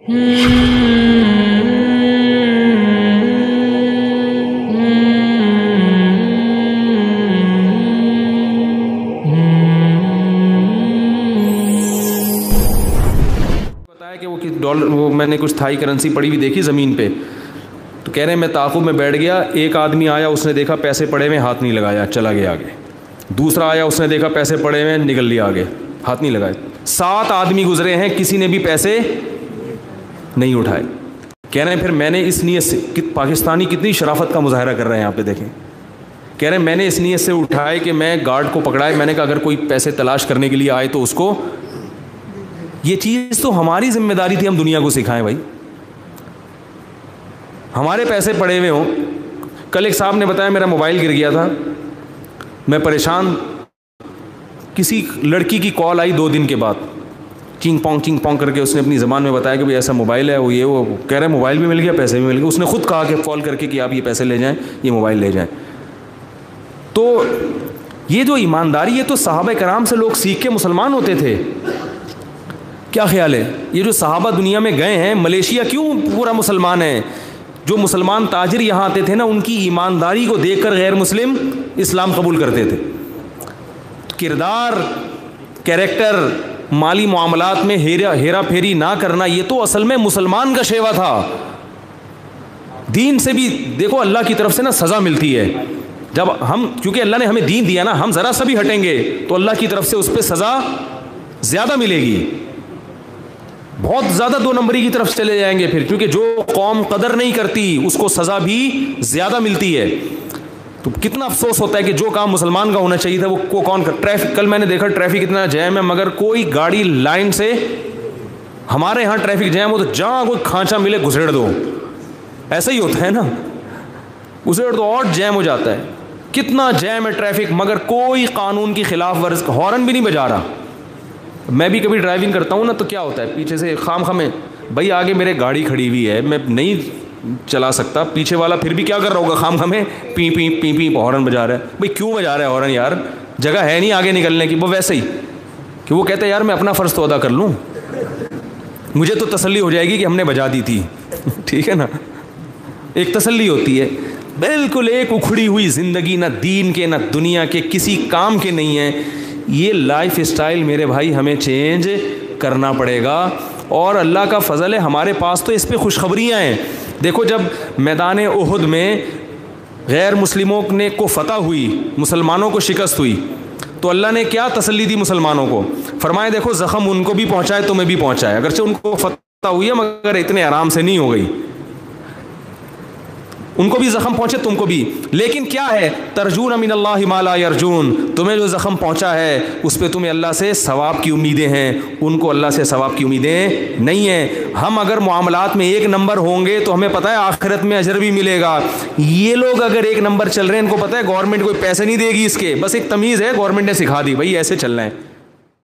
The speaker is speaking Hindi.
बताया कि वो मैंने कुछ थाई करेंसी पड़ी हुई देखी ज़मीन पे, तो कह रहे हैं मैं ताक़ुब में बैठ गया। एक आदमी आया, उसने देखा पैसे पड़े हुए, हाथ नहीं लगाया, चला गया आगे। दूसरा आया, उसने देखा पैसे पड़े हुए, निकल लिया आगे, हाथ नहीं लगाए। 7 आदमी गुजरे हैं, किसी ने भी पैसे नहीं उठाए। कह रहे हैं फिर मैंने इस नीयत से, पाकिस्तानी कितनी शराफत का मुजाहरा कर रहे हैं यहाँ पे देखें। कह रहे हैं मैंने इस नीयत से उठाए कि मैं गार्ड को पकड़ाए, मैंने कहा अगर कोई पैसे तलाश करने के लिए आए तो उसको, ये चीज़ तो हमारी जिम्मेदारी थी, हम दुनिया को सिखाएं भाई। हमारे पैसे पड़े हुए हों। कल एक साहब ने बताया मेरा मोबाइल गिर गया था, मैं परेशान, किसी लड़की की कॉल आई 2 दिन के बाद, चिंग पोंग करके उसने अपनी ज़बान में बताया कि भाई ऐसा मोबाइल है, वो ये वो कह रहे हैं मोबाइल भी मिल गया, पैसे भी मिल गए। उसने खुद कहा कि कॉल करके कि आप ये पैसे ले जाएं, ये मोबाइल ले जाएं। तो ये जो ईमानदारी, ये तो सहाबा कराम से लोग सीख के मुसलमान होते थे। क्या ख्याल है, ये जो सहाबा दुनिया में गए हैं, मलेशिया क्यों पूरा मुसलमान है? जो मुसलमान ताजिर यहाँ आते थे ना, उनकी ईमानदारी को देखकर गैर मुस्लिम इस्लाम कबूल करते थे। किरदार, कैरेक्टर, माली मामलात में हेरा फेरी ना करना, ये तो असल में मुसलमान का शेवा था। दीन से भी देखो, अल्लाह की तरफ से ना सज़ा मिलती है जब हम, क्योंकि अल्लाह ने हमें दीन दिया ना, हम ज़रा सा भी हटेंगे तो अल्लाह की तरफ से उस पर सज़ा ज़्यादा मिलेगी। बहुत ज़्यादा 2 नंबरी की तरफ चले जाएंगे फिर, क्योंकि जो कौम कदर नहीं करती उसको सज़ा भी ज़्यादा मिलती है। तो कितना अफसोस होता है कि जो काम मुसलमान का होना चाहिए था वो कौन कर। ट्रैफिक, कल मैंने देखा ट्रैफिक इतना जैम है, मगर कोई गाड़ी लाइन से, हमारे यहाँ ट्रैफिक जैम हो तो जहाँ कोई खांचा मिले घुसेड़ दो, ऐसा ही होता है ना, घुसेड़ दो और जैम हो जाता है। कितना जैम है ट्रैफिक, मगर कोई कानून की खिलाफ वर्ज, हॉर्न भी नहीं बजा रहा। मैं भी कभी ड्राइविंग करता हूँ ना, तो क्या होता है, पीछे से खाम में, भाई आगे मेरे गाड़ी खड़ी हुई है, मैं नहीं चला सकता, पीछे वाला फिर भी क्या कर रहा होगा, खाम में P P P P horn बजा रहा है। भाई क्यों बजा रहा है हॉर्न यार, जगह है नहीं आगे निकलने की। वो वैसे ही कि वो कहते हैं यार मैं अपना फ़र्ज़ तो अदा कर लूँ, मुझे तो तसल्ली हो जाएगी कि हमने बजा दी थी ठीक है ना, एक तसल्ली होती है। बिल्कुल एक उखड़ी हुई ज़िंदगी, ना दीन के ना दुनिया के किसी काम के नहीं है। ये लाइफ स्टाइल मेरे भाई हमें चेंज करना पड़ेगा, और अल्लाह का फ़ज़ल है हमारे पास तो इस पे खुशखबरियाँ हैं। देखो जब मैदान उहुद में गैर मुस्लिमों ने को फ़तह हुई, मुसलमानों को शिकस्त हुई, तो अल्लाह ने क्या तसल्ली दी मुसलमानों को, फरमाए देखो ज़ख़म उनको भी पहुँचाए तुम्हें भी पहुँचाए, अगरचे उनको फ़तह हुई है मगर इतने आराम से नहीं हो गई, उनको भी ज़ख़म पहुँचे तुमको भी। लेकिन क्या है, तरजून मिनल्लाहि मा ला यरजून, तुम्हें जो ज़ख़म पहुँचा है उस पर तुम्हें अल्लाह से सवाब की उम्मीदें हैं, उनको अल्लाह से सवाब की उम्मीदें नहीं हैं। हम अगर मामलात में 1 नंबर होंगे तो हमें पता है आखिरत में अजर भी मिलेगा। ये लोग अगर 1 नंबर चल रहे हैं, इनको पता है गवर्नमेंट कोई पैसे नहीं देगी इसके, बस एक तमीज़ है, गवर्नमेंट ने सिखा दी भाई ऐसे चलना है।